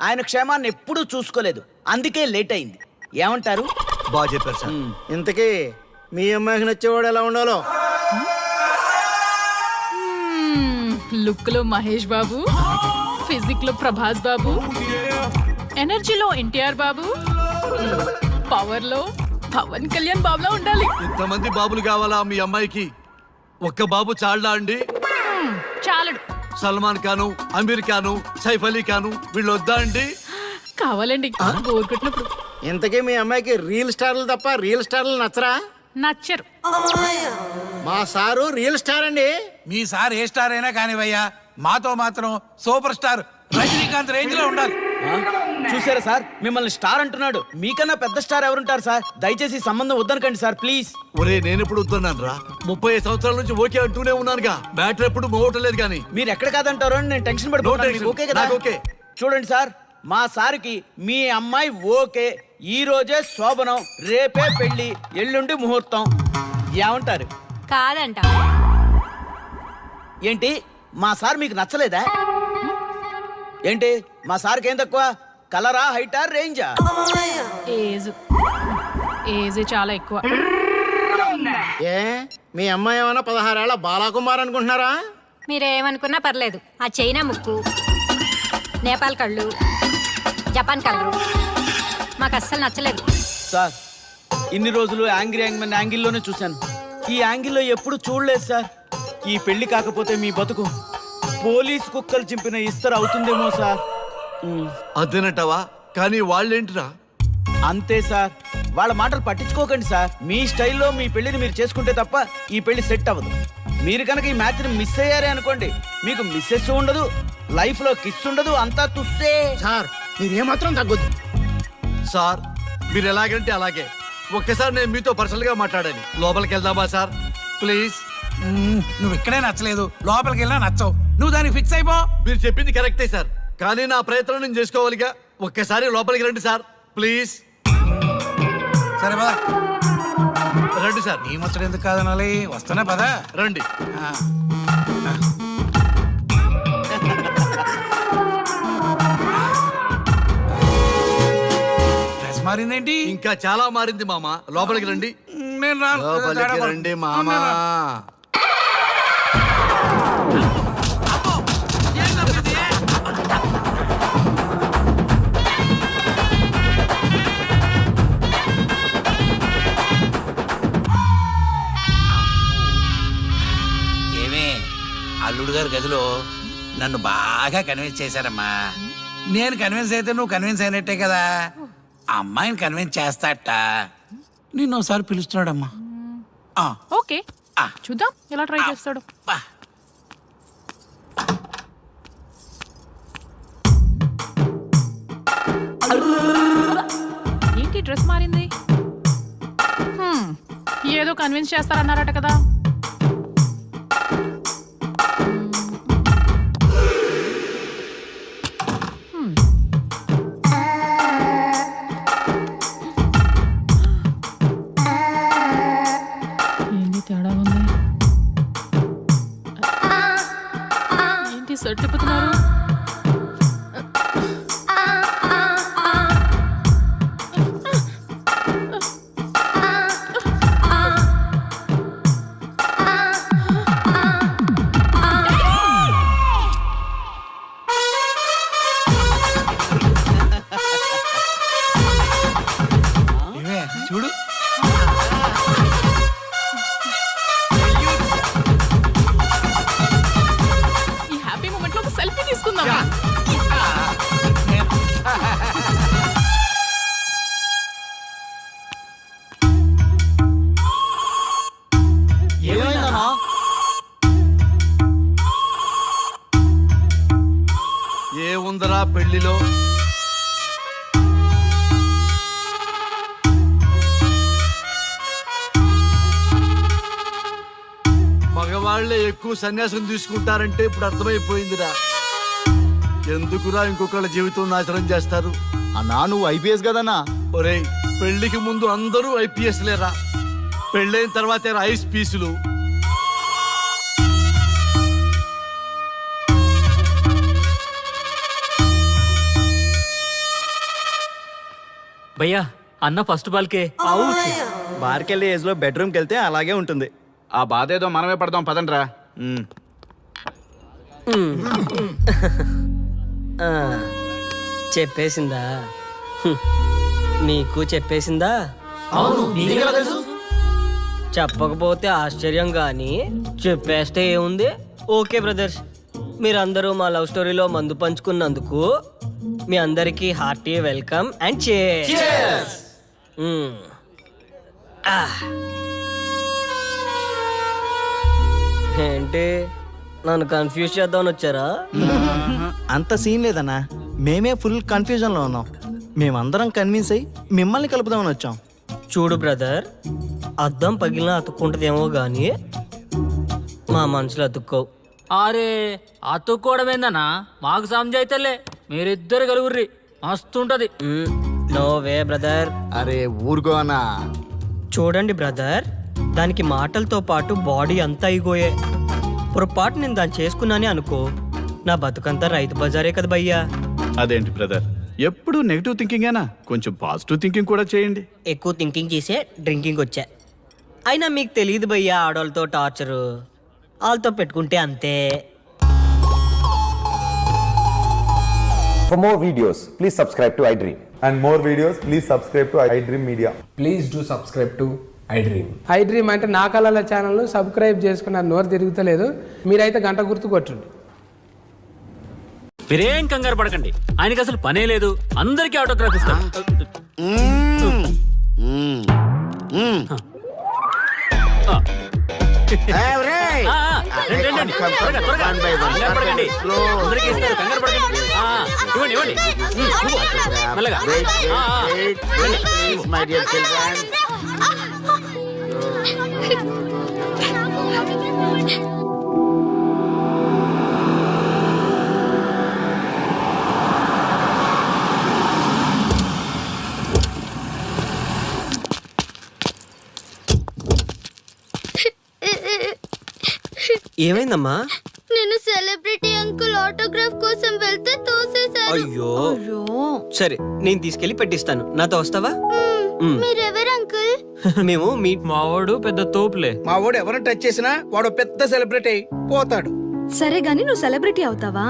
ఆయన క్షేమాన్ని ఎప్పుడూ చూసుకోలేదు, అందుకే లేట్ అయింది. ఏమంటారు? బాగా చెప్పారు సార్. ఇంతకీ మీ అమ్మాయికి నచ్చేవాడు ఎలా ఉండాలో? లుక్ లో మహేష్ బాబు, ఫిజిక్ లో ప్రభాస్ బాబు, ఎనర్జీలో ఎన్టీఆర్ బాబు, పవర్ లో పవన్ కళ్యాణ్ బాబులా ఉండాలి. ఇంతమంది బాబులు కావాలా మీ అమ్మాయికి? ఒక్క బాబు చాళ్ళా అండి? చాలడు. సల్మాన్ ఖాను, అమీర్ ఖాను, సైఫ్ అలీ ఖాను వీళ్ళు వద్దా అండి? కావాలండి బోర్ కొట్టినప్పుడు. ఇంతకీ మీ అమ్మాయికి రియల్ స్టార్లు తప్ప రియల్ స్టార్లు నచ్చరా? నచ్చరు. మా సారు రియల్ స్టార్ అండి. మీ సార్ ఏ స్టార్ అయినా కానివయ్యా, మాతో మాత్రం సూపర్ స్టార్ రజనీకాంత్ రేంజ్ లో ఉండాలి. చూసారా సార్, మిమ్మల్ని స్టార్ అంటున్నాడు. మీకన్నా పెద్ద స్టార్ ఎవరుంటారు సార్? దయచేసి ఈ సంబంధం వద్దనకండి సార్, ప్లీజ్. ఒరే నేను ఎప్పుడు వద్దన్నాను రా? 35 సంవత్సరాల నుంచి ఓకే అంటూనే ఉన్నానుగా. బ్యాటర్ ఎప్పుడు మోగటలేదు కానీ. మీరు ఎక్కడ కాదంటారో అని నేను టెన్షన్ No పడిపోతాను. tension. మీకు ఓకే కదా? నాకు ఓకే. చూడండి సార్, మా సార్కి మీ అమ్మాయి ఓకే. ఈ రోజే శోభనం, రేపే పెళ్లి, ఎల్లుండి ముహూర్తం. ఏమంటారు? కాదంట. ఏంటి, మా సార్ మీకు నచ్చలేదా? ఏంటి, మా సార్కి ఏం తక్కువ? కలరా, హైటా, రేంజా? ఏజ్ చాలా ఎక్కువ. ఏ మీ అమ్మాయి ఏమైనా 16 ఏళ్ల బాలాకుమార్ అనుకుంటున్నారా? మీరేమనుకున్నా పర్లేదు. ఆ చైనా ముక్కు, నేపాల్ కళ్ళు, జపాన్ కళ్ళు మాకు అస్సలు నచ్చలేదు. సార్, ఇన్ని రోజులు యాంగ్రీ యాంగ్మెన్ యాంగిల్లోనే చూశాను. ఈ యాంగిల్లో ఎప్పుడు చూడలేదు సార్. ఈ పెళ్లి కాకపోతే మీ బతుకు పోలీస్ కుక్కలు చింపిన ఇస్తరు అవుతుందేమో సార్. అదేనటవా? కానీ వాళ్ళేంటిరా? అంతే సార్, వాళ్ళ మాటలు పట్టించుకోకండి సార్. మీ స్టైల్లో మీ పెళ్లిని మీరు చేసుకుంటే తప్ప ఈ పెళ్లి సెట్ అవ్వదు. మీరు కనుక ఈ మ్యాచ్ని మిస్ అయ్యారే అనుకోండి, మీకు మిస్సెస్ ఉండదు, లైఫ్ లో కిస్ ఉండదు, అంతా తుస్సే. సార్ మీరేమాత్రం తగ్గొద్దు. సార్ మీరు ఎలాగంటే అలాగే. ఒక్కసారి నేను మీతో పర్సనల్ గా మాట్లాడాలి. లోపలికి వెళ్దామా సార్? ప్లీజ్. నువ్వు ఇక్కడే నచ్చలేదు, లోపలికి వెళ్ళినా నచ్చవు. నువ్వు దానికి ఫిక్స్ అయిపో. మీరు చెప్పింది కరెక్టే సార్, కానీ నా ప్రయత్నం నేను చేసుకోవాలిగా. ఒక్కసారి లోపలికి రండి సార్, ప్లీజ్. సరే పదా, రండి సార్. నీ ముచ్చట ఎందుకు కాదనాలి? వస్తున్నా పదా. రండి. డ్రెస్ మారిందేంటి? ఇంకా చాలా మారింది మామ. లోపలికి రండి. నేను రాను. లోపలికి రండి మామ. ఏమే, అల్లుడు గారి గదిలో నన్ను బాగా కన్విన్స్ చేశారమ్మా. నేను కన్విన్స్ అయితే నువ్వు కన్విన్స్ అయినట్టే కదా. ఆ అమ్మాయిని కన్విన్స్ చేస్తాట. నిన్ను ఒకసారి పిలుస్తున్నాడమ్మా. ఓకే, చూద్దాం ఎలా ట్రై చేస్తాడు. ఏంటి డ్రెస్ మారింది? ఏదో కన్విన్స్ చేస్తారన్నారట కదా. ఏంటి తేడా ఉంది? ఏంటి షర్ట్ తిప్పుతున్నారు? చూడు, ఈ హ్యాపీ మూమెంట్ లో ఒక సెల్ఫీ తీసుకుందాం. ఏమైందన్నా? ఏముందరా పెళ్లిలో? మగవాళ్లే ఎక్కువ సన్యాసం తీసుకుంటారంటే ఇప్పుడు అర్థమైపోయిందిరా. ఎందుకురా ఇంకొకళ్ళ జీవితం నాశనం చేస్తారు? అన్నా నువ్వు ఐపీఎస్ కదన్నా. ఒరేయ్, పెళ్లికి ముందు అందరూ ఐపీఎస్ లేరా, పెళ్ళైన తర్వాతే ఐస్ పీసులు. భయ్యా అన్న ఫస్ట్ బాల్కే బార్కెళ్ళే ఏజ్ లో బెడ్రూమ్కి వెళ్తే అలాగే ఉంటుంది. ఆ బాధ ఏదో మనమే పడదాం పదండ్రా. చెప్పేసిందా? నీకు చెప్పేసిందా? చెప్పకపోతే ఆశ్చర్యం కానీ చెప్పేస్తే ఏముంది. ఓకే బ్రదర్స్, మీరందరూ మా లవ్ స్టోరీలో మందు పంచుకున్నందుకు మీ అందరికీ హార్టీ వెల్కమ్ అండ్ cheers. ఏంటి నన్ను కన్ఫ్యూజ్ చేద్దామని వచ్చారా? అంత సీన్ లేదన్నా, మేమే ఫుల్ కన్ఫ్యూజన్ లో ఉన్నాం. మేమందరం కన్విన్స్ అయ్యి మిమ్మల్ని కలుపుదామని వచ్చాం. చూడు బ్రదర్, అద్దం పగిలిన అతుక్కుంటదేమో గాని మా మనసులో అతుక్కో. అరే అతుక్కోవడమేందన్నా, మాకు సంజాయితేలే, మీరిద్దరు కలుగుర్రి మస్తుంటది. No way brother. అరే ఊరుకో అన్నా. చూడండి బ్రదర్, దానికి మాటలతో పాటు బాడీ అంతా అయిపోయే. పొరపాటు నేను దాన్ని చేసుకున్నానే అనుకో, నా బతుకంతా రైతు బజారే కదా భయ్యా. అదేంటి బ్రదర్, ఎప్పుడు నెగిటివ్ థింకింగేనా? కొంచెం పాజిటివ్ థింకింగ్ కూడా చేయండి. ఎక్కువ థింకింగ్ చేసే డ్రింకింగ్ వచ్చా. అయినా మీకు తెలియదు భయ్యా ఆడవాళ్ళతో టార్చరు. వాళ్ళతో పెట్టుకుంటే అంతే. For more videos, please subscribe to iDream. And more videos, please subscribe to iDream Media. Please do subscribe to iDream. iDream అంటే నా కళల ఛానల్ను సబ్స్క్రైబ్ చేసుకున్న నోరు తిరుగుతలేదు. మీరైతే గంట గుర్తు కొట్టండి. మీరేం కంగారు పడకండి, ఆయనకి అసలు పనే లేదు, అందరికీ ఆటోగ్రాఫ్ ఇస్తాం. ఏమైందమ్మా? నేను సెలబ్రిటీ అంకుల్ ఆటోగ్రాఫ్ కోసం వెళ్తే తోసేశారు. అయ్యో, సరే నేను తీసుకెళ్లి పెట్టిస్తాను. నాతో వస్తావా? మీరెవరు అంకుల్? మేము మీ మావాడు పెద్ద తోపులే. మా వాడు ఎవరిని టచ్ చేసినా వాడు పెద్ద సెలబ్రిటీ అయి పోతాడు. సరే గాని నువ్వు సెలబ్రిటీ అవుతావా?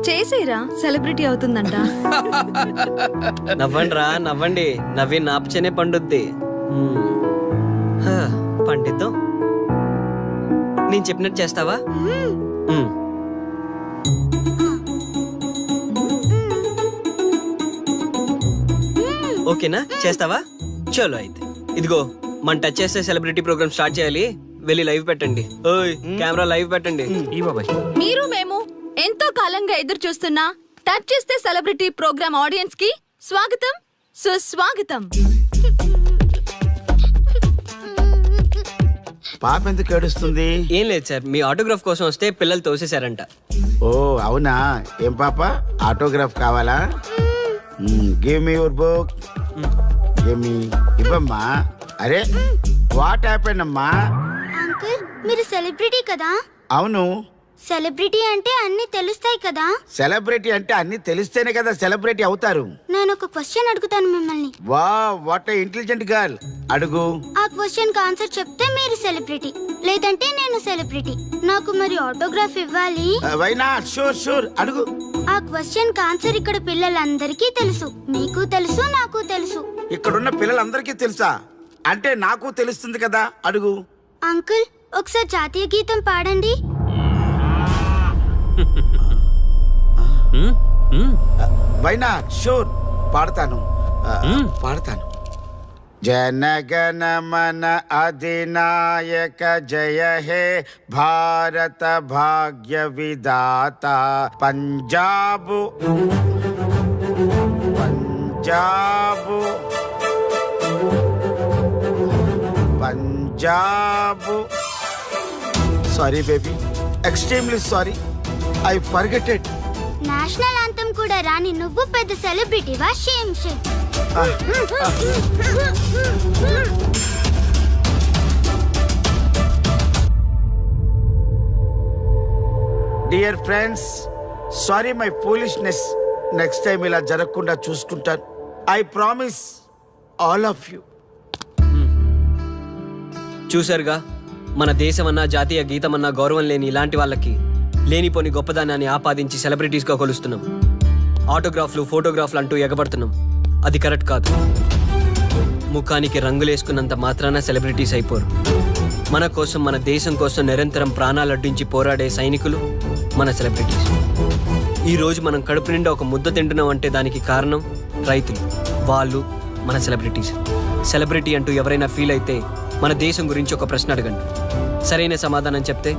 చేసేరా, సెలబ్రిటీ అవుతుందంట. నవ్వండి రా, నవ్వండి. నవ్వి నాపచనే పండుద్ది. పండిద్దాం. నేను చెప్పినట్టు చేస్తావా? ఓకేనా? చేస్తావా? చలో అయితే. ఇదిగో మన టచ్ చేస్తే సెలబ్రిటీ ప్రోగ్రామ్ స్టార్ట్ చేయాలి. వెళ్ళి లైవ్ పెట్టండి. ఓయ్ కెమెరా లైవ్ పెట్టండి. ఈ బాబాయ్, మీరు మేము ఎంతో కాలంగా ఎదురు చూస్తున్నా టచ్ చేస్తే సెలబ్రిటీ ప్రోగ్రామ్ ఆడియన్స్ కి స్వాగతం, సుస్వాగతం. పాప ఎందుకు ఏడుస్తుంది? ఏం లేదు సార్, మీ ఆటోగ్రాఫ్ కోసం వస్తే పిల్లలు తోసేశారంట. ఓ అవునా? ఏం పాప, ఆటోగ్రాఫ్ కావాలా? Give me your book. Give me. ఇవ్వమ్మా. అరే వాట్ హ్యాపెండ్ అమ్మా? అంకుల్ మీరు సెలబ్రిటీ కదా? అవును. సెలబ్రిటీ అంటే అన్ని తెలుస్తాయి కదా? సెలబ్రిటీ అంటే అన్ని తెలిస్తేనే కదా సెలబ్రిటీ అవుతారు. నేను ఒక క్వశ్చన్ అడుగుతాను మిమ్మల్ని. వా వాట్ ఇంటెలిజెంట్ గర్ల్. అడుగు. ఆ క్వశ్చన్ కి ఆన్సర్ చెప్తే మీరు సెలబ్రిటీ, లేదంటే నేను సెలబ్రిటీ. నాకు మరి ఆటోగ్రాఫ్ ఇవ్వాలి. Why not? షూర్ షూర్, అడుగు. ఆ క్వశ్చన్ కి ఆన్సర్ ఇక్కడ పిల్లలందరికీ తెలుసు, మీకు తెలుసు, నాకు తెలుసు. ఇక్కడున్న పిల్లలందరికీ తెలుసా? అంటే నాకు తెలుస్తుంది కదా. అడుగు. అంకుల్ ఒకసారి జాతీయ గీతం పాడండి. Why not? షూర్, పాడతాను. పాడతాను. జనగణ మన అధినాయక జయ హే భారత భాగ్య విధాత. Punjab Punjab Punjab. Sorry baby, extremely sorry, I forget it. National anthem కూడా రాని నువ్వు పెద్ద సెలబ్రిటీవా? Shame shame. Dear friends, sorry my foolishness. Next time ఇలా జరగకుండా చూసుకుంటాను. I promise all of you. చూశారుగా, మన దేశమన్నా జాతీయ గీతమన్నా గౌరవం లేని ఇలాంటి వాళ్ళకి లేనిపోని గొప్పదానాన్ని ఆపాదించి సెలబ్రిటీస్గా కొలుస్తున్నాం. ఆటోగ్రాఫ్లు, ఫోటోగ్రాఫ్లు అంటూ ఎగబడుతున్నాం. అది కరెక్ట్ కాదు. ముఖానికి రంగులేసుకున్నంత మాత్రాన సెలబ్రిటీస్ అయిపోరు. మన కోసం, మన దేశం కోసం నిరంతరం ప్రాణాలు అడ్డించి పోరాడే సైనికులు మన సెలబ్రిటీస్. ఈరోజు మనం కడుపు నిండా ఒక ముద్ద తింటున్నాం అంటే దానికి కారణం రైతులు. వాళ్ళు మన సెలబ్రిటీస్. సెలబ్రిటీ అంటూ ఎవరైనా ఫీల్ అయితే మన దేశం గురించి ఒక ప్రశ్న అడగండి. సరైన సమాధానం చెప్తే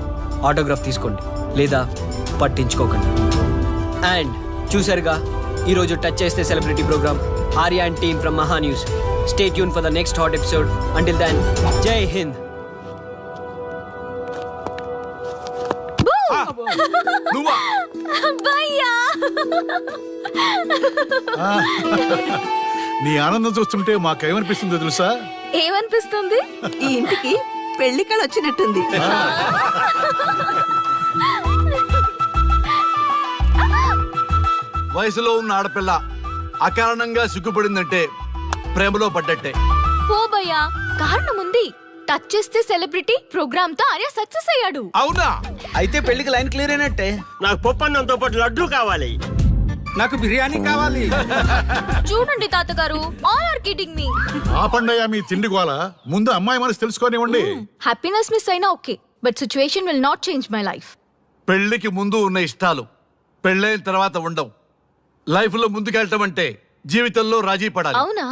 ఆటోగ్రాఫ్ తీసుకోండి, లేదా పట్టించుకోకండి. అండ్ చూసారుగా, ఈరోజు టచ్ చేస్తే celebrity program. Arya and team from Maha news. Stay tuned for the next hot episode. Until then, జై హింద్. భయ్యా నీ ఆనందం చూస్తుంటే మాకేమనిపిస్తుందో తెలుసా? ఏమనిపిస్తుంది? ఈ ఇంటికి పెళ్లి కళ వచ్చినట్టుంది. వయసులో ఉన్న ఆడపిల్ల అకారణంగా సిగ్గుపడిందంటే ప్రేమలో పడ్డట్టే. ఓ భయ్యా, కారణం ఉంది. టచ్ చేస్తే సెలబ్రిటీ ప్రోగ్రామ్ తో ఆర్య సక్సెస్ అయ్యాడు. అవునా? అయితే పెళ్లికి లైన్ క్లియర్ అయినట్టే. నాకు పప్పన్నంతో పాటు లడ్డు కావాలి. నాకు బిర్యానీ కావాలి. చూడండి తాతగారు, ఆల్ ఆర్ కిడింగ్ మీ. ఆపండయ్యా మీ తిండి గోల. ముందు అమ్మాయి మనసు తెలుసుకోనివ్వండి. హ్యాపీనెస్ మిస్ అయినా okay, but situation will not change my life. పెళ్లికి ముందు ఉన్న ఇష్టాలు పెళ్ళైన తర్వాత ఉండవు. లైఫ్ లో ముందుకెళ్ళటం అంటే జీవితంలో రాజీ పడాలి. అవునా?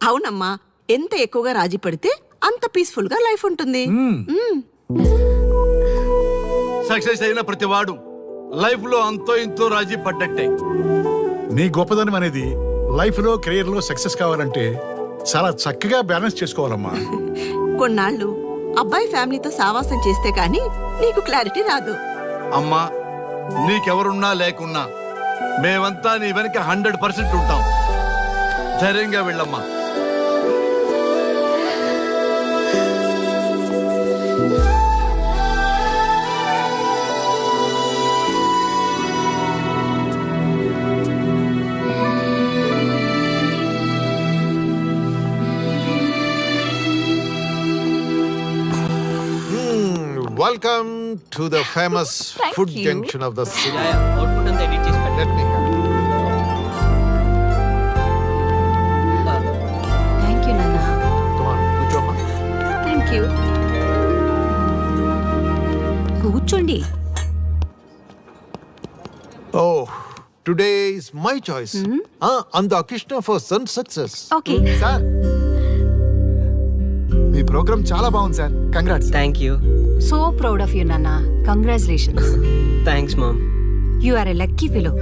అవునమ్మా, ఎంత ఎక్కువగా రాజీ పడితే అంత పీస్ఫుల్ గా లైఫ్ ఉంటుంది. సక్సెస్ అయిన ప్రతివాడు లైఫ్ లో అంతో ఇంతో రాజీ పడ్డట్టే. నీ గొప్పదనం అనేది లైఫ్ లో కెరీర్ లో సక్సెస్ కావాలంటే చాలా చక్కగా బ్యాలెన్స్ చేసుకోవాలమ్మా. కొన్నాళ్ళు అబ్బాయి ఫ్యామిలీతో సావాసం చేస్తే కానీ నీకు క్లారిటీ రాదు. అమ్మా, నీకెవరున్నా లేకున్నా మేమంతా నీ వెనక 100% ఉంటాం. ధైర్యంగా వెళ్ళమ్మా. Welcome to the famous food junction of the city. Output అంతా ఎడిట్ చేసి పెట్టండి. Let me have it. Thank you నాన్న. Come on, కూర్చోమ్మా. Thank you. కూర్చోండి. Oh, today is my choice. And the Krishna for son success. Okay. Sir, మీ program చాలా బాగుంది sir. Congrats. Thank you. So proud of you నాన్న. Congratulations. Thanks mom. You are a lucky fellow.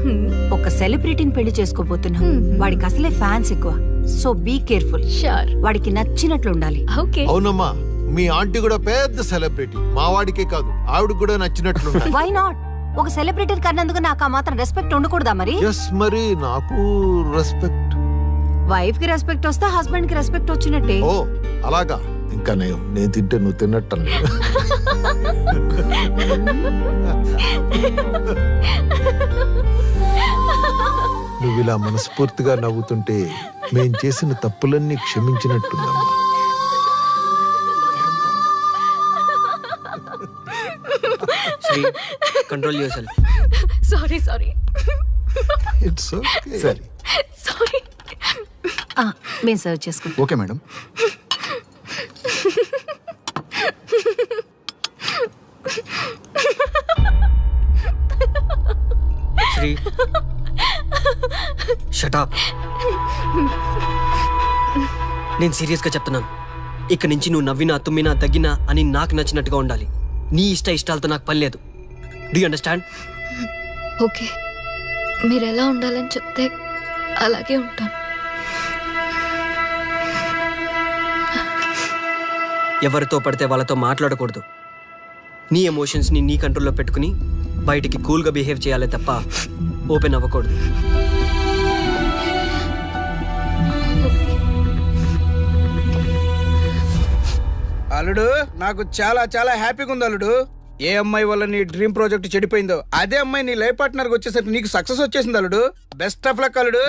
ఒక సెలబ్రిటీని పెళ్లి చేసుకోబోతున్నాం. వాడికి అసలే ఫ్యాన్స్ ఎక్కువ. So be careful. షూర్. వాడికి నచ్చినట్లు ఉండాలి. ఓకే. అవునమ్మా, మీ ఆంటీ కూడా పెద్ద సెలబ్రిటీ. మా వాడికే కాదు, ఆవిడ కూడా నచ్చినట్లు. Why not? ఒక సెలబ్రిటీ కన్నందుకు నాకు ఆ మాత్రం రెస్పెక్ట్ ఉండకూడదా మరి? ఎస్, మరి నాకు రెస్పెక్ట్. వైఫ్ కి రెస్పెక్ట్ వస్తే హస్బెండ్ కి రెస్పెక్ట్ వచ్చినట్టే. ఓ అలాగా? ఇంకా నేను తింటే నువ్వు తిన్నట్టు. నువ్వు ఇలా మనస్ఫూర్తిగా నవ్వుతుంటే మేం చేసిన తప్పులన్నీ క్షమించినట్టుందమ్మా. Sri, control your sorry sorry it's okay. సరే, సారీ. మేము సర్వ్ చేసుకుంటాం. Okay madam. Sri, shut up. నేను సీరియస్గా చెప్తున్నాను. ఇక్కడి నుంచి నువ్వు నవ్వినా, తుమ్మినా, దగ్గినా అని నాకు నచ్చినట్టుగా ఉండాలి. నీ ఇష్టాలతో నాకు పని లేదు. Do you understand? ఓకే, మీరు ఎలా ఉండాలని చెప్తే అలాగే ఉంటాను. ఎవరితో పడితే వాళ్ళతో మాట్లాడకూడదు. నీ ఎమోషన్స్ని నీ కంట్రోల్లో పెట్టుకుని బయటికి కూల్గా బిహేవ్ చేయాలి తప్ప ఓపెన్ అవ్వకూడదు. అల్లుడు, నాకు చాలా చాలా హ్యాపీగా ఉంది అల్లుడు. ఏ అమ్మాయి వల్ల నీ డ్రీమ్ ప్రాజెక్ట్ చెడిపోయిందో అదే అమ్మాయి నీ లైఫ్ పార్ట్నర్ వచ్చేసరికి నీకు సక్సెస్ వచ్చేసింది అల్లుడు. బెస్ట్ ఆఫ్ లక్ అల్లుడు.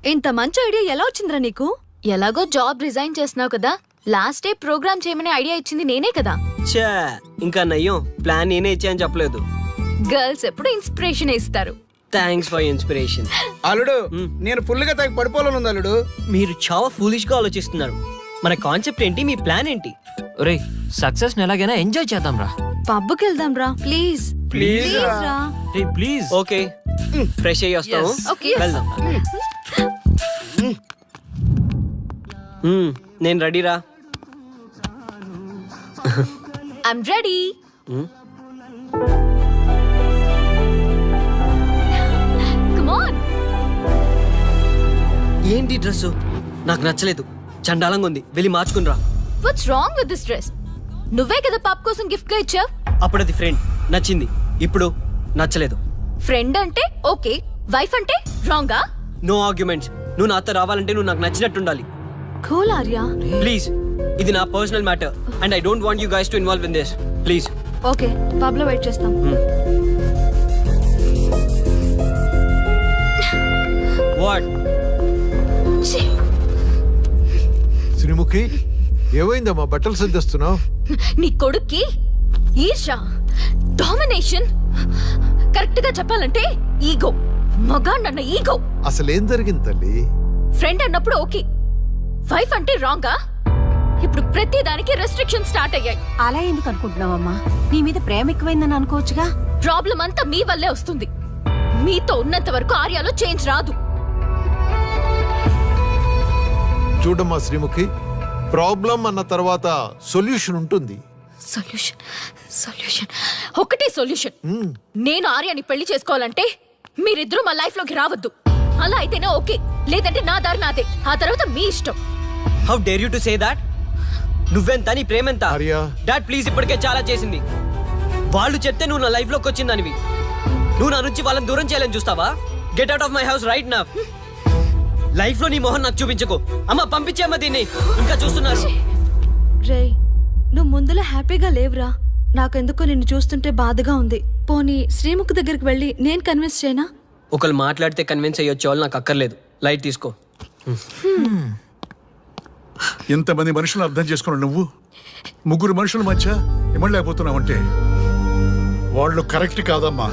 ఇంత మంచి ఐడియా ఎలా వచ్చిందిరా నీకు? ఎలాగో జాబ్ రిజైన్ చేస్తున్నావు కదా, లాస్ట్ డే ప్రోగ్రామ్ చేయమని ఐడియా ఇచ్చింది నేనే కదా. చా ఇంకా నయ్యం, ప్లాన్ నేనే ఇచ్చాయని చెప్పలేదు. గర్ల్స్ ఎప్పుడు ఇన్స్పిరేషన్ ఇస్తారు. Thanks for inspiration. అల్లుడు నేను ఫుల్ గా తగ్గ పడిపోవాలని ఉంది అల్లుడు. మీరు చాలా ఫూలిష్ గా ఆలోచిస్తున్నారు. మన కాన్సెప్ట్ ఏంటి, మీ ప్లాన్ ఏంటి? ఒరే సక్సెస్ ఎలాగైనా ఎంజాయ్ చేద్దాం రా. పబ్కి వెళ్దాం రా ప్లీజ్. ప్లీజ్ రా. ప్లీజ్. ఓకే ఫ్రెష్ అయ్యి వస్తాము. Okay. వెళ్దాం. నేను రెడీరా. I'm ready. Come on. ఏంటి డ్రెస్ నాకు నచ్చలేదు, చండాలంగా ఉంది, వెళ్ళి మార్చుకునిరా. What's wrong with this dress? నువ్వే కదా పాప్ కోసం గిఫ్ట్ గా ఇచ్చావు. అప్పుడు అది ఫ్రెండ్, నచ్చింది. ఇప్పుడు నచ్చలేదు. ఫ్రెండ్ అంటే ఓకే, వైఫ్ అంటే రాంగా? No arguments. నువ్వు నాతో రావాలంటే నువ్వు నాకు నచ్చినట్టు ఉండాలి. కూల్ ఆర్య. ప్లీజ్, ఇది నా personal matter and I don't want you guys to involve in this. Please. Okay pub లో వెయిట్ చేస్తాం. వాట్? శ్రీముఖి ఏమైందమ్మా, బట్టలు సర్దిస్తున్నావు? నీ కొడుక్కి ఈర్ష, డామినేషన్, కరెక్ట్ గా చెప్పాలంటే ఈగో. మగాండన్న ఈగో. అసలేం జరిగింది తల్లి? ఫ్రెండ్ అన్నప్పుడు ఓకే, వైఫ్ అంటే రాంగా? ఇప్పుడు ప్రతి దానికి రెస్ట్రిక్షన్ స్టార్ట్ అయ్యాయి. అలా ఎందుకు అనుకుంటున్నావమ్మా? నీ మీద ప్రేమ ఎక్కువైందని అనుకోవచ్చుగా. ప్రాబ్లం అంతా మీ వల్లే వస్తుంది. మీతో ఉన్నంత వరకు ఆర్యాలో చేంజ్ రాదు. చూడమ్మా శ్రీముఖి, ప్రాబ్లం అన్న తర్వాత సొల్యూషన్ ఉంటుంది. సొల్యూషన్ సొల్యూషన్ ఒకటే సొల్యూషన్. నేను ఆర్యాని పెళ్లి చేసుకోవాలంటే మీరిద్దరూ మా లైఫ్ లోకి రావద్దు. అలా అయితేనే ఓకే, లేదంటే నా దారి నాదే. ఆ తర్వాత మీ ఇష్టం. How dare you to say that? నువ్వెంత, నీ ప్రేమెంత? ఆర్య. డాడ్ ప్లీజ్, ఇప్పటికే చాలా చేసింది. వాళ్ళు చెప్తే నువ్వు నా లైఫ్ లోకి వచ్చిందనివి. నువ్వు నా నుంచి వాళ్ళని దూరం చేయాలని చూస్తావా? Get out of my house right now. Life లో నీ మొహం నాకు చూపించకు. అమ్మ పంపించేమ్మా దీన్ని, ఇంకా చూస్తున్నారు. రే నువ్వు ముందులో హ్యాపీగా లేవురా. నాకెందుకో నిన్ను చూస్తుంటే బాధగా ఉంది. పోనీ శ్రీముఖ్ దగ్గరికి వెళ్ళి నేను కన్విన్స్ చేయనా? ఒకళ్ళు మాట్లాడితే కన్విన్స్ అయ్యొచ్చే వాళ్ళు నాకు అక్కర్లేదు. లైట్ తీసుకో. ఇంతమంది మనుషులు అర్థం చేసుకున్నావు నువ్వు. ముగ్గురు మనుషుల మధ్య ఇమ్మలేకపోతున్నావంటే వాళ్ళు కరెక్ట్ కాదమ్మా.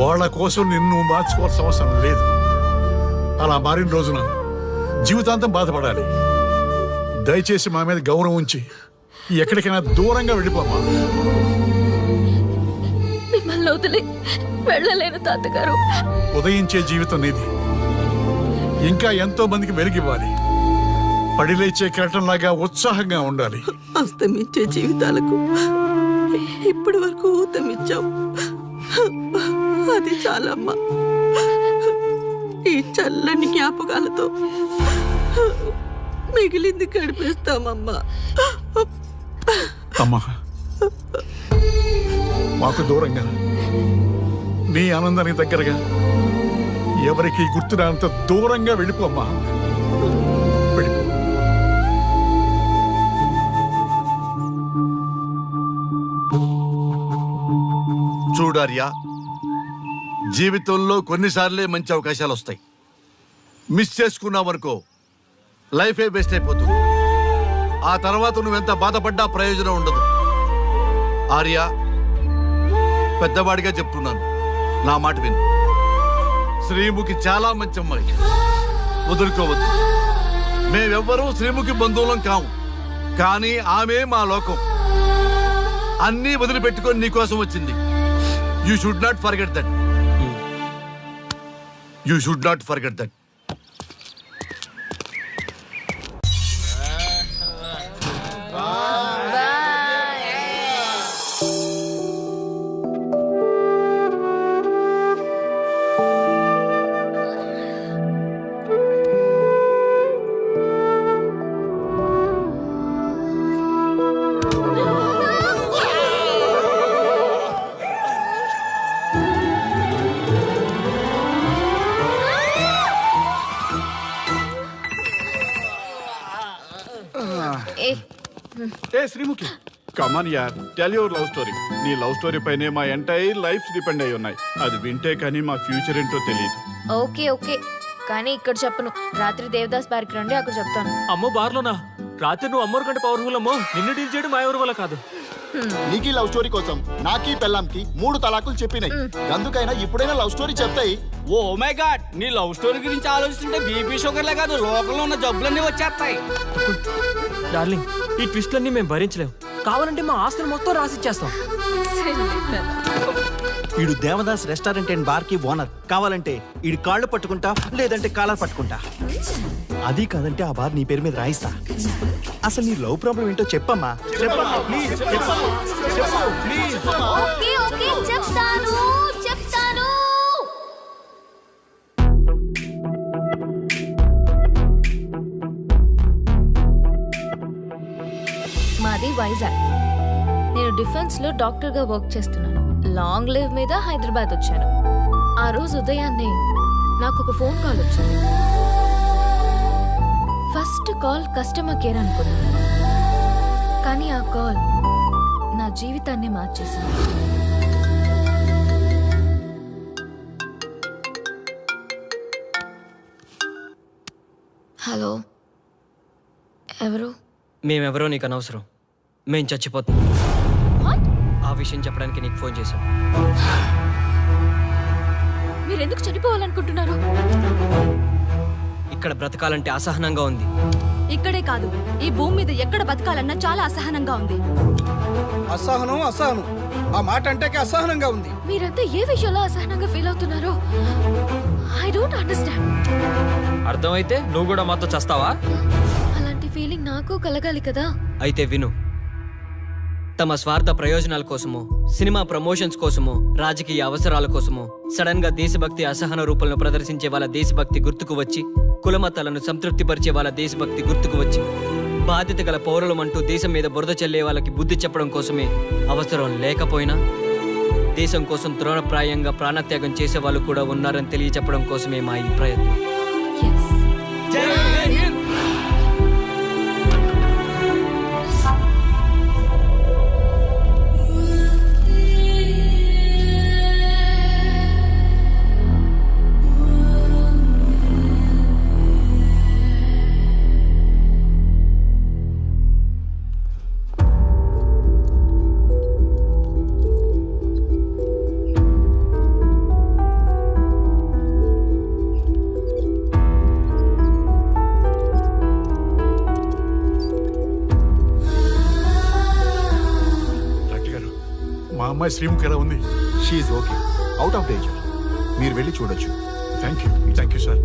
వాళ్ళ కోసం నిన్ను మార్చుకోవాల్సిన అవసరం లేదు. అలా మారిన రోజున జీవితాంతం బాధపడాలి. దయచేసి మా మీద గౌరవం ఉంచి ఎక్కడికైనా దూరంగా వెళ్ళిపోమ్మా. మిమ్మల్ని వదిలి వెళ్ళలేను తాతగారు. ఉదయించే జీవితం నీది. ఇంకా ఎంతో మందికి వెలిగివ్వాలి. పడిలేచే కెరటంలాగా ఉత్సాహంగా ఉండాలి. అస్తమించే జీవితాలకు ఇప్పటి వరకు ఊతమిచ్చావు. అది చాలమ్మా. ఈ చల్లని జ్ఞాపకాలతో మిగిలింది గడిపేస్తామమ్మా. అమ్మా, మాకు దూరంగా, నీ ఆనందానికి దగ్గరగా, ఎవరికి గుర్తురానంత దూరంగా వెళ్ళిపోమ్మా. వెళ్ళిపో. చూడార్యా, జీవితంలో కొన్నిసార్లే మంచి అవకాశాలు వస్తాయి. మిస్ చేసుకున్నావనుకో లైఫే వేస్ట్ అయిపోతుంది. ఆ తర్వాత నువ్వెంత బాధపడ్డా ప్రయోజనం ఉండదు. ఆర్య, పెద్దవాడిగా చెప్తున్నాను, నా మాట విను. శ్రీముఖి చాలా మంచి అమ్మాయి, వదులుకోవద్దు. మేమెవ్వరూ శ్రీముఖి బంధువులం కాము, కానీ ఆమె మా లోకం. అన్నీ వదిలిపెట్టుకొని నీకోసం వచ్చింది. You should not forget that. You should not forget that. ఏ శ్రీముఖి, కమాన్ యార్, టెల్ యువర్ లవ్ స్టోరీ. నీ లవ్ స్టోరీ పైనే మా ఎంటైర్ లైఫ్ డిపెండ్ అయి ఉన్నాయి. అది వింటే కానీ మా ఫ్యూచర్ ఏంటో తెలియదు. ఓకే ఓకే, కానీ ఇక్కడ చెప్పను. రాత్రి దేవదాస్ బార్కి రండి, అక్కడ చెప్తాను. అమ్మో బార్లోనా? రాత్రి నువ్వు అమ్మోరు కంటే పవర్ఫుల్ అమ్మో. నిన్ను డీల్ చేయడం మా ఎవరి వల్ల కాదు. నీకీ లవ్ స్టోరీ కోసం నాకీ పెళ్ళాంకి 3 తలాకులు చెప్పినాయి. అందుకైనా ఇప్పుడైనా లవ్ స్టోరీ చెప్తాయి. ఓ మై గాడ్, నీ లవ్ స్టోరీ గురించి ఆలోచిస్తుంటే బీపీ షుగర్లే కాదు లోకంలో ఉన్న జబ్బులన్నీ వచ్చేస్తాయి. డార్లింగ్, ఈ ట్విస్ట్లన్నీ మేము భరించలేం. కావాలంటే మా ఆస్తులు మొత్తం రాసిచ్చేస్తాం. ఈడు దేవదాస్ రెస్టారెంట్ అండ్ బార్ కి ఓనర్. కావాలంటే ఈడు కాళ్ళు పట్టుకుంటా, లేదంటే కాలర్ పట్టుకుంటా. అది కాదంటే ఆ బార్ నీ పేరు మీద రాయిస్తా. అసలు నీ లవ్ ప్రాబ్లం ఏంటో చెప్పమ్మా. చెప్పమ్మా ప్లీజ్, చెప్పమ్మా, చెప్పు ప్లీజ్. ఓకే ఓకే, చెప్తాను చెప్తాను. మాది వైజాగ్. నేను డిఫెన్స్ లో డాక్టర్ గా వర్క్ చేస్తున్నాను. లాంగ్ లీవ్ మీద హైదరాబాద్ వచ్చాను. ఆ రోజు ఉదయాన్నే నాకు ఒక ఫోన్ కాల్ వచ్చింది. ఫస్ట్ కాల్ కస్టమర్ కేర్ అనుకున్నాను, కానీ ఆ కాల్ నా జీవితాన్ని మార్చేసింది. హలో, ఎవరు? మేమెవరో నీకు అనవసరం. మేం చచ్చిపోతాం. ఆ విషయం చెప్పడానికి నీకు ఫోన్ చేశాం. మీరెందుకు చనిపోవాలనుకుంటున్నారు? ఇక్కడ బ్రతకాలంటే అసహనంగా ఉంది. ఇక్కడే కాదు, ఈ భూమి మీద ఎక్కడ బతకాలన్నా చాలా అసహనంగా ఉంది. అసహనం అసహనం, ఆ మాట అంటే అసహనంగా ఉంది. మీరంతా ఏ విషయంలో అసహనంగా ఫీల్ అవుతున్నారో ఐ డోంట్ అండర్స్టాండ్. అర్థమైతే నువ్వు కూడా మాతో చస్తావా? అలాంటి ఫీలింగ్ నాకు కలగాలి కదా. అయితే విను. తమ స్వార్థ ప్రయోజనాల కోసమో, సినిమా ప్రమోషన్స్ కోసమో, రాజకీయ అవసరాల కోసమో సడన్ గా దేశభక్తి అసహన రూపంలో ప్రదర్శించే వాళ్ళ దేశభక్తి గుర్తుకు వచ్చి, కులమతాలను సంతృప్తిపరిచే వాళ్ళ దేశభక్తి గుర్తుకు వచ్చి, బాధ్యత గల పౌరులమంటూ దేశం మీద బురద చల్లే వాళ్ళకి బుద్ధి చెప్పడం కోసమే, అవసరం లేకపోయినా దేశం కోసం తృణప్రాయంగా ప్రాణత్యాగం చేసే వాళ్ళు కూడా ఉన్నారని తెలియచెప్పడం కోసమే మా ఈ ప్రయత్నం. మా అమ్మాయి శ్రీముఖి ఎలా ఉంది? She okay, out of danger. మీరు వెళ్ళి చూడొచ్చు. Thank you sir.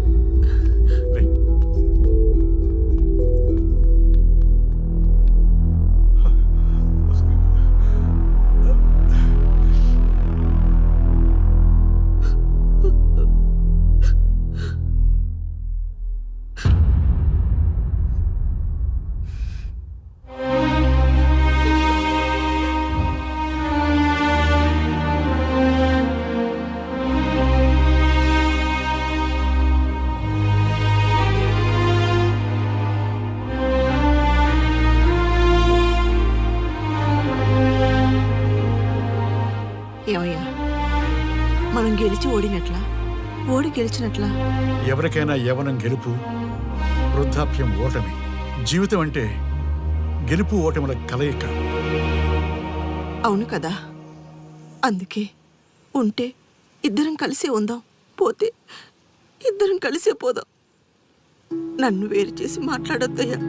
ఏమయ్యా, మనం గెలిచి ఓడినట్లా, ఓడి గెలిచినట్లా? ఎవరికైనా యవనం గెలుపు, వృద్ధాప్యం ఓటమి. జీవితం అంటే గెలుపు ఓటముల కలయిక. అవును కదా, అందుకే ఉంటే ఇద్దరం కలిసే ఉందాం, పోతే ఇద్దరం కలిసే పోదాం. నన్ను వేరు చేసి మాట్లాడొద్దయ్యా.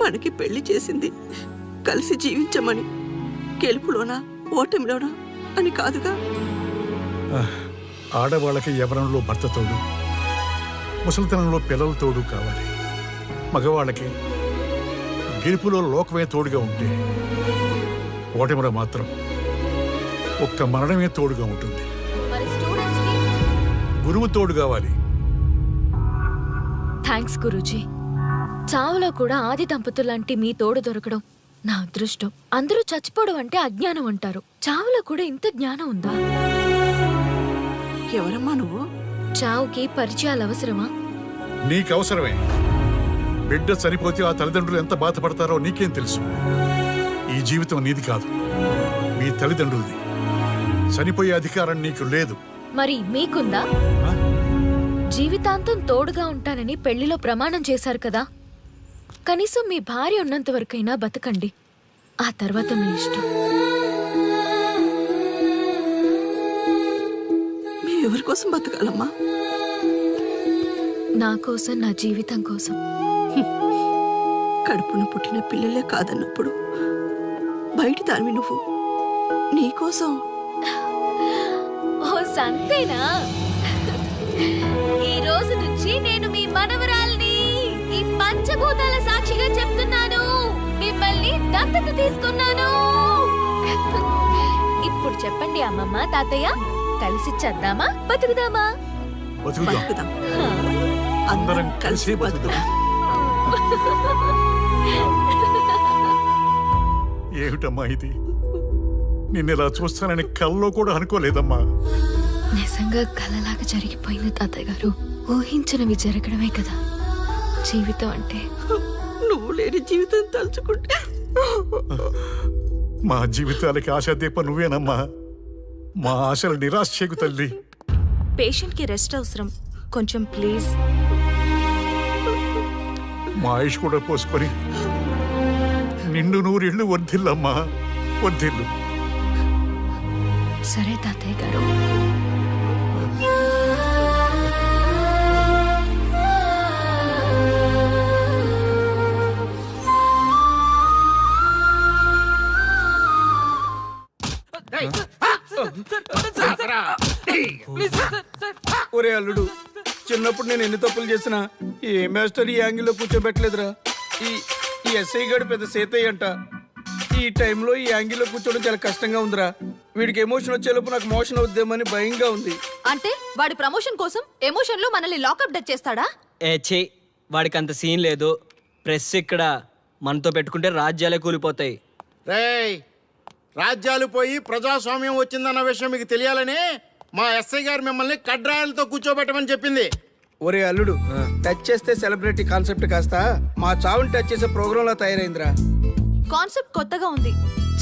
మనకి పెళ్లి చేసింది కలిసి జీవించమని, గెలుపులోనా ఓటమిలోనా అని కాదుగా. ఆడవాళ్ళకి యవనంలో భర్త తోడు, ముసలితనంలో పిల్లల తోడు కావాలి. మగవాళ్ళకి గెలుపులో లోకమే తోడుగా ఉంటే, ఓటమిలో మాత్రం ఒక్క మరణమే తోడుగా ఉంటుంది. మరి స్టూడెంట్స్ కి గురువు తోడు కావాలి. థ్యాంక్స్ గురూజీ. చావులో కూడా ఆది దంపతులాంటి మీ తోడు దొరకడం నా అదృష్టం. అందరూ చచ్చిపోవడం అంటే అజ్ఞానం అంటారు, చావులో కూడా ఇంత జ్ఞానం ఉందా? ఎవరమ్మా నువ్వు? చావుకి పరిచయాలు అవసరమా? నీకు అవసరమే. బిడ్డ చనిపోతే ఆ తల్లిదండ్రులు ఎంత బాధపడతారో నీకేం తెలుసు? ఈ జీవితం నీది కాదు, మీ తల్లిదండ్రులది. చనిపోయే అధికారం నీకు లేదు. మరి మీకుందా? జీవితాంతం తోడుగా ఉంటానని పెళ్లిలో ప్రమాణం చేశారు కదా, కనీసం మీ భార్య ఉన్నంత వరకైనా బతకండి. ఆ తర్వాత మీ ఇష్టం. ఎవరి కోసం బతకాలమ్మా? నా కోసం, నా జీవితం కోసం. కడుపున పుట్టిన పిల్లలే కాదన్నప్పుడు బయటి దానివి నువ్వు నీకోసం. ఓ సంతేనా? ఈ రోజు నుంచి నేను మీ మనవరాల్ని. ఈ పంచభూతాల సాక్షిగా చెప్తున్నాను, మిమ్మల్ని దత్తత తీసుకున్నాను. ఇప్పుడు చెప్పండి అమ్మమ్మ, తాతయ్య, కలిసి చేద్దామా, బతుకుదామా? బతుకుదాం. అందరం కలిసి బతుకుదాం. ఏమిటమ్మా ఇది? నిన్నెలా చూస్తానని కల్లో కూడా అనుకోలేదమ్మా. నిజంగా కలలాగా జరిగిపోయింది తాతయ్య గారు. ఊహించినవి జరగడమే కదా జీవితం అంటే. నువ్వు లేని జీవితం తలుచుకుంటే మా జీవితాలకి ఆశాదీప నువ్వేనమ్మా. మా ఆశలు నిరాశ చేయకు తల్లి. పేషెంట్ కి రెస్ట్ అవసరం, కొంచెం ప్లీజ్. మా ఆయుష్ కూడా పోసుకొని నిండు నూరిళ్ళు వర్ధిల్లమ్మా, వర్ధిల్లు. సరే తాతయ్య గారు. ఒరే అల్లుడు, చిన్నప్పుడు నేను ఎన్ని తప్పులు చేసినా ఏ మాస్టర్ ఈ యాంగిల్లో కూర్చోబెట్టలేదురా. ఈ ఎస్ఐ గడు పెద్ద సేతయ్య అంట. ఈ టైంలో ఈ యాంగిల్లో కూర్చోవడం చాలా కష్టంగా ఉందిరా. వీడికి ఎమోషన్ వచ్చేలోపు నాకు మోషన్ అవుద్దేమని భయంగా ఉంది. అంటే వాడి ప్రమోషన్ కోసం ఎమోషన్ లో మనల్ని లాకప్ డెత్ చేస్తాడా? ఛీ, వాడికి అంత సీన్ లేదు. ప్రెస్ ఇక్కడ మనతో పెట్టుకుంటే రాజ్యాలే కూలిపోతాయి. రేయ్, రాజ్యాలు పోయి ప్రజాస్వామ్యం వచ్చిందన్న విషయం మీకు తెలియాలని మా ఎస్ఐ గారు మిమ్మల్ని కడ్రాయలతో కూర్చోబెట్టమని చెప్పింది. ఒరే అల్లుడు, టచ్ చేస్తే సెలబ్రిటీ కాన్సెప్ట్ కాస్త మా చావుని టచ్ చేసే ప్రోగ్రామ్ లా తయారైందిరా. కాన్సెప్ట్ కొత్తగా ఉంది,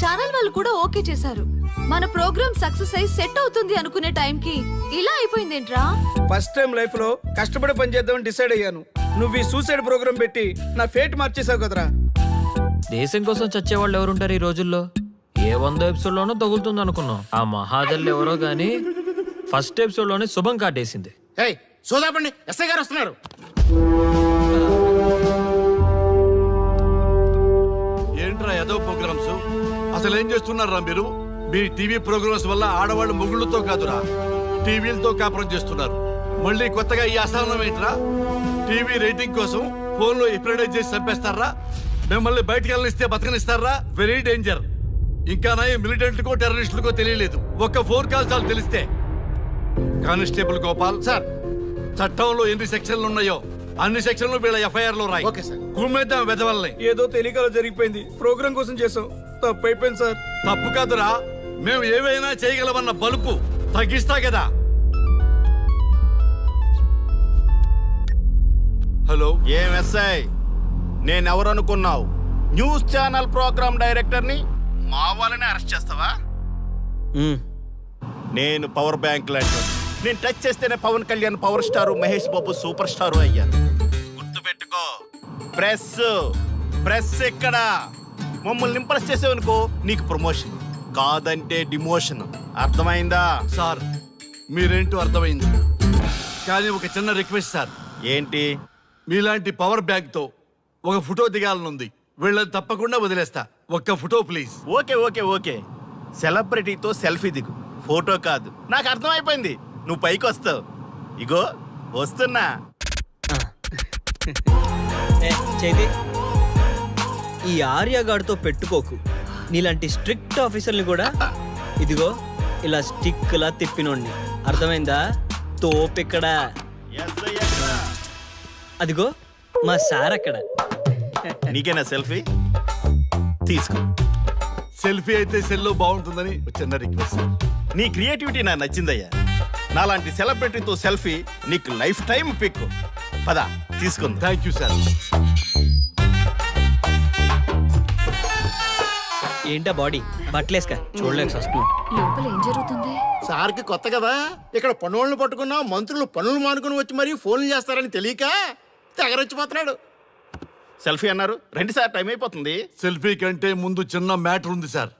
ఛానల్ వాళ్ళు కూడా ఓకే చేశారు. మన ప్రోగ్రామ్ సక్సెస్ అయి సెట్ అవుతుంది అనుకునే టైంకి ఇలా అయిపోయిందేంట్రా? ఫస్ట్ టైం లైఫ్ లో కష్టపడి పని చేద్దామని డిసైడ్ అయ్యాను. నువ్వు ఈ సూసైడ్ ప్రోగ్రామ్ పెట్టి నా ఫేట్ మార్చేసావు కదరా. దేశం కోసం చచ్చేవాళ్ళు ఎవరుంటారు ఈ రోజుల్లో? ఏ 100 ఎపిసోడ్లోనో తగులుతుంది అనుకున్నాం. ఆ మహాదల్లి ఎవరో గానీ ఫస్ట్ ఎపిసోడ్లోనే శుభం కాటేసింది. ఏయ్, సోదాపండి, ఎస్ఐ గారు వస్తున్నారు. ఏంట్రా ఏదో ప్రోగ్రామ్స్? అసలు ఏం చేస్తున్నారా మీరు? మీ టీవీ ప్రోగ్రామ్స్ వల్ల ఆడవాళ్ళు మొగుళ్ళతో కాదురా, టీవీలతో కాపురం చేస్తున్నారు. మళ్ళీ కొత్తగా ఈ అసహనం ఏంట్రా? టీవీ రేటింగ్ కోసం ఫోన్లో ఎప్రిడైజ్ చేసి చంపేస్తారా? మిమ్మల్ని బయటకు వెళ్ళనిస్తే బతకనిస్తారా? Very danger. ఇంకా నా మిలిటెంట్లకో టెర్రరిస్టులకో తెలియలేదు, ఒక్క ఫోన్ కాల్ చాలు తెలిస్తే. కానిస్టేబుల్ గోపాల్ సార్, చట్టంలో ఎన్ని సెక్షన్లు ఉన్నాయో అన్ని సెక్షన్లు వీళ్ళ ఎఫ్ఐఆర్ లో రాయి. Okay sir. గుమ్మేద్దాం వెదవల్ని. ఏదో తెలియకలో జరిగిపోయింది, ప్రోగ్రామ్ కోసం చేసాం, తప్పు అయిపోయింది సార్. తప్పు కాదురా, మేము ఏవైనా చేయగలమన్న బలుపు తగ్గిస్తా కదా. హలో, ఏం ఎస్ఐ, నేనెవరు అనుకున్నావు? న్యూస్ ఛానల్ ప్రోగ్రామ్ డైరెక్టర్ని. మా వాళ్ళని అరెస్ట్ చేస్తావా? నేను పవర్ బ్యాంక్ లాంటి. నేను టచ్ చేస్తేనే Pawan Kalyan power star, Mahesh Babu super star అయ్యారు. గుర్తుపెట్టుకో, ప్రెస్ ఇక్కడ మమ్మల్ని ఇంప్రెస్ చేసేవనుకో నీకు ప్రమోషన్, కాదంటే డిమోషన్. అర్థమైందా? సార్ మీరేంటో అర్థమైంది, కానీ ఒక చిన్న రిక్వెస్ట్ సార్. ఏంటి? మీలాంటి పవర్ బ్యాంక్ తో ఒక ఫోటో దిగాలనుంది. వీళ్ళని తప్పకుండా వదిలేస్తా, ఒక్క photo please. Okay okay okay, సెలబ్రిటీతో సెల్ఫీ దిగు, ఫోటో కాదు. నాకు అర్థమైపోయింది, నువ్వు పైకి వస్తావు. ఇగో వస్తున్నా. చేతి ఈ ఆర్యగాడితో పెట్టుకోకు. నీలాంటి స్ట్రిక్ట్ ఆఫీసర్ని కూడా ఇదిగో ఇలా స్టిక్ లా తిప్పినోడిని. అర్థమైందా? తోపిక్కడ. అదిగో మా సార్ అక్కడ. నీకేనా సెల్ఫీ? తీసుకో. సెల్ఫీ అయితే సెల్లో బాగుంటుందని చిన్న రిక్వెస్ట్ సార్. నీ క్రియేటివిటీ నాకు నచ్చిందయ్యా. నాలాంటి సెలబ్రిటీతో సెల్ఫీ నీకు లైఫ్ టైం పిక్. పద తీసుకుంది. Thank you sir. ఏంటా బాడీ బట్టలేసుక చూడలేక వస్తున్నాం. లోపల ఏం జరుగుతుంది? సార్కి కొత్త కదా, ఇక్కడ పనులను పట్టుకున్నా మంత్రులు పనులు మానుకుని వచ్చి మరీ ఫోన్లు చేస్తారని తెలియక తెగరొచ్చిపోతున్నాడు. సెల్ఫీ అన్నారు, రండి సార్, టైం అయిపోతుంది. సెల్ఫీ కంటే ముందు చిన్న మ్యాటర్ ఉంది సార్.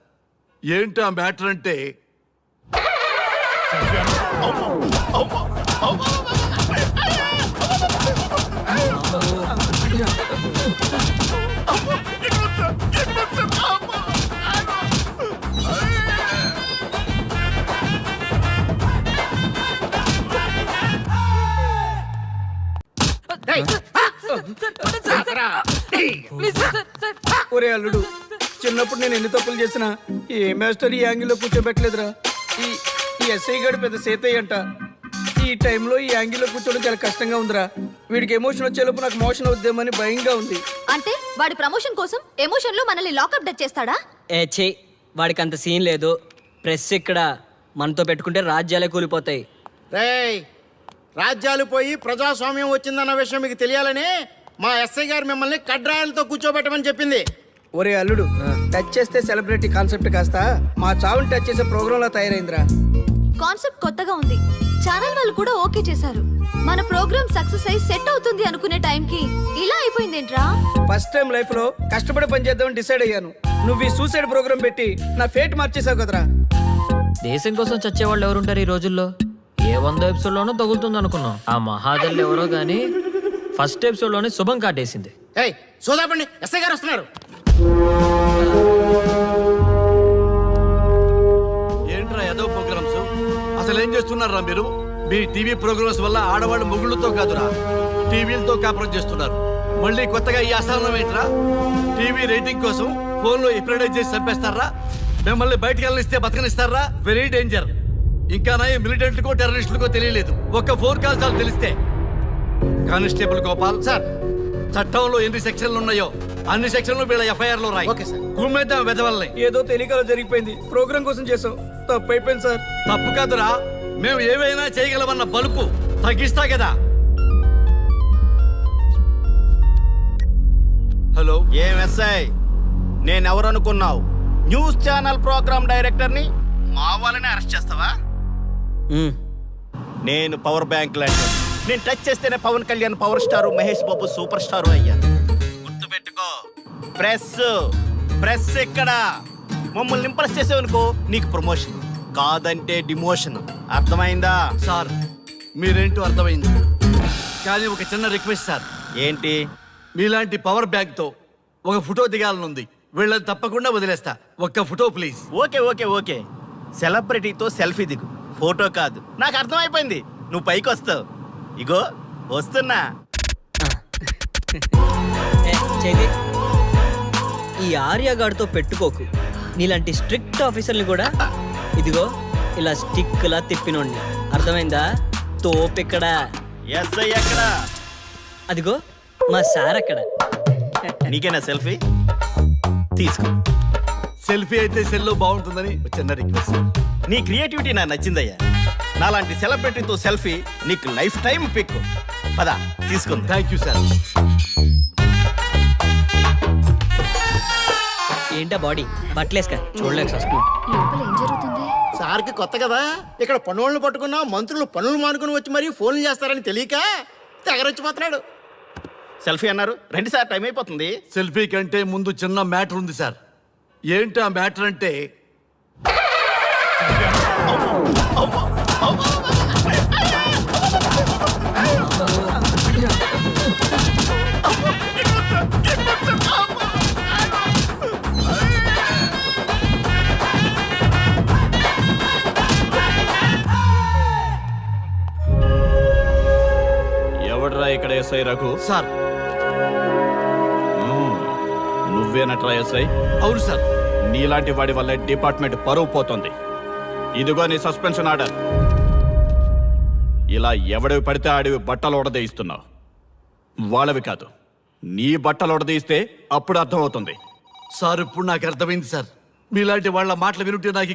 ఏంటి ఆ మ్యాటర్ అంటే ఒరే అల్లుడు, చిన్నప్పుడు నేను ఎన్ని తప్పులు చేసినా ఏ మాస్టర్ ఈ యాంగిల్లో కూర్చోబెట్టలేదురా. ఈ ఎస్ఐ గడు పెద్ద సేతయ్య అంట. ఈ టైంలో ఈ యాంగిల్లో కూర్చోవడం చాలా కష్టంగా ఉందిరా. వీడికి ఎమోషన్ వచ్చేలోపు నాకు మోషన్ అవుద్దేమని భయంగా ఉంది. అంటే వాడి ప్రమోషన్ కోసం ఎమోషన్ లో మనల్ని లాకప్ డెత్ చేస్తాడా? ఛీ, వాడికి అంత సీన్ లేదు. ప్రెస్ ఇక్కడ మనతో పెట్టుకుంటే రాజ్యాలే కూలిపోతాయి. రేయ్, రాజ్యాలు పోయి ప్రజాస్వామ్యం వచ్చిందన్న విషయం మీకు తెలియాలని మా ఎస్ఐ గారు మిమ్మల్ని కడ్రాయలతో కూర్చోబెట్టమని చెప్పింది. ఒరే అల్లుడు, టచ్ చేస్తే సెలబ్రిటీ కాన్సెప్ట్ కాస్త మా చావుని టచ్ చేసే ప్రోగ్రామ్ లా తయారైందిరా. కాన్సెప్ట్ కొత్తగా ఉంది. ఛానల్ వాళ్ళు కూడా ఓకే చేశారు. మన ప్రోగ్రామ్ సక్సెస్ అయి సెట్ అవుతుంది అనుకునే టైంకి ఇలా అయిపోయిందేంట్రా? ఫస్ట్ టైం లైఫ్ లో కష్టపడి పని చేద్దామని డిసైడ్ అయ్యాను. నువ్వు ఈ సూసైడ్ ప్రోగ్రామ్ పెట్టి నా ఫేట్ మార్చేసావు కదరా. దేశం కోసం చచ్చేవాళ్ళు ఎవరుంటారు ఈ రోజుల్లో? ఏ 100 ఎపిసోడ్లోనో తగులుతుంది అనుకున్నాం. ఆ మహాదల్లి ఎవరో గానీ ఫస్ట్ ఎపిసోడ్లోనే శుభం కాటేసింది. ఏయ్ సోదాపండి, ఎస్ఐ గారు వస్తున్నారు. ఏంట్రా ఏదో ప్రోగ్రామ్స్? అసలు ఏం చేస్తున్నారా మీరు? మీ టీవీ ప్రోగ్రామ్స్ వల్ల ఆడవాళ్ళు మొగుళ్ళతో కాదురా, టీవీలతో కాపురం చేస్తున్నారు. మళ్ళీ కొత్తగా ఈ అసహనం ఏంట్రా? టీవీ రేటింగ్ కోసం ఫోన్లో ఎప్రిడైజ్ చేసి చంపేస్తారా? మిమ్మల్ని బయటకు వెళ్ళనిస్తే బతకనిస్తారా? Very danger. ఇంకా నా మిలిటెంట్కో టెర్రరిస్టులకో తెలియలేదు, ఒక్క ఫోన్ కాల్ చాలు తెలిస్తే. కానిస్టేబుల్ గోపాల్ సార్, చట్టంలో ఎన్ని సెక్షన్లు ఉన్నాయో అన్ని సెక్షన్లు వీళ్ళ ఎఫ్ఐఆర్ లో రాయి. Okay sir. గుమ్మేద్దాం వెదవల్ని. ఏదో తెలియకలో జరిగిపోయింది. ప్రోగ్రామ్ కోసం చేసాం, తప్పు అయిపోయింది సార్. తప్పు కాదురా, మేము ఏవైనా చేయగలమన్న బలుపు తగ్గిస్తా కదా. హలో, ఏం ఎస్ఐ, నేనెవరనుకున్నావు? న్యూస్ ఛానల్ ప్రోగ్రామ్ డైరెక్టర్ని. మా వాళ్ళని అరెస్ట్ చేస్తావా? నేను పవర్ బ్యాంక్ లాంటి. నేను టచ్ చేస్తేనే Pawan Kalyan power star, Mahesh Babu super star అయ్యాను. గుర్తుపెట్టుకో, ప్రెస్ ఇక్కడ మమ్మల్ని ఇంప్రెస్ చేసావనుకో నీకు ప్రమోషన్, కాదంటే డిమోషన్. అర్థమైందా? సార్ మీరేంటో అర్థమైంది, కానీ ఒక చిన్న రిక్వెస్ట్ సార్. ఏంటి? మీలాంటి పవర్ బ్యాంక్ తో ఒక ఫోటో దిగాలనుంది. వీళ్ళని తప్పకుండా వదిలేస్తా. ఒక్క ఫోటో ప్లీజ్. ఓకే సెలబ్రిటీతో సెల్ఫీ దిగు, ఫోటో కాదు. నాకు అర్థమైపోయింది, నువ్వు పైకి వస్తావు. ఇగో వస్తున్నా. చెయ్యి. ఈ ఆర్యగాడితో పెట్టుకోకు. నీలాంటి స్ట్రిక్ట్ ఆఫీసర్ని కూడా ఇదిగో ఇలా స్టిక్లా తిప్పినోడిని. అర్థమైందా? తోపెక్కడ? ఎస్ఐ ఎక్కడ? అదిగో మా సార్ అక్కడ. నీకేనా సెల్ఫీ? తీసుకో. సెల్ఫీ అయితే సెల్లో బాగుంటుందని ఒక చిన్న రిక్వెస్ట్. నీ క్రియేటివిటీ నాకు నచ్చిందయ్యా. నాలాంటి సెలబ్రిటీతో సెల్ఫీ నీకు లైఫ్ టైం పిక్. పదా తీసుకుంది. Thank you sir. ఏంటా బాడీ బట్టలేసుక చూడలేక వస్తుంది. లోపల ఏం జరుగుతుంది? సార్కి కొత్త కదా, ఇక్కడ పనులను పట్టుకున్నా మంత్రులు పనులు మానుకుని వచ్చి మరీ ఫోన్లు చేస్తారని తెలియక తెగరొచ్చిపోతున్నాడు. సెల్ఫీ అన్నారు, రండి సార్, టైం అయిపోతుంది. సెల్ఫీ కంటే ముందు చిన్న మ్యాటర్ ఉంది సార్. ఏంటి ఆ మ్యాటర్ అంటే ఎవడ్రా ఇక్కడ ఎస్ఐ రఘు? సార్. నువ్వేనట్రా ఎస్ఐ? అవును సార్. నీలాంటి వాడి వల్ల డిపార్ట్మెంట్ పరువు పోతుంది. ఇదిగో నీ సస్పెన్షన్ ఆర్డర్. ఇలా ఎవడివి పడితే ఆడివి బట్టలు ఉడదీయిస్తున్నావు. వాళ్ళవి కాదు, నీ బట్టలు ఉడదీయిస్తే అప్పుడు అర్థమవుతుంది. సార్ ఇప్పుడు నాకు అర్థమైంది సార్. మీలాంటి వాళ్ళ మాటలు వినుంటే నాకు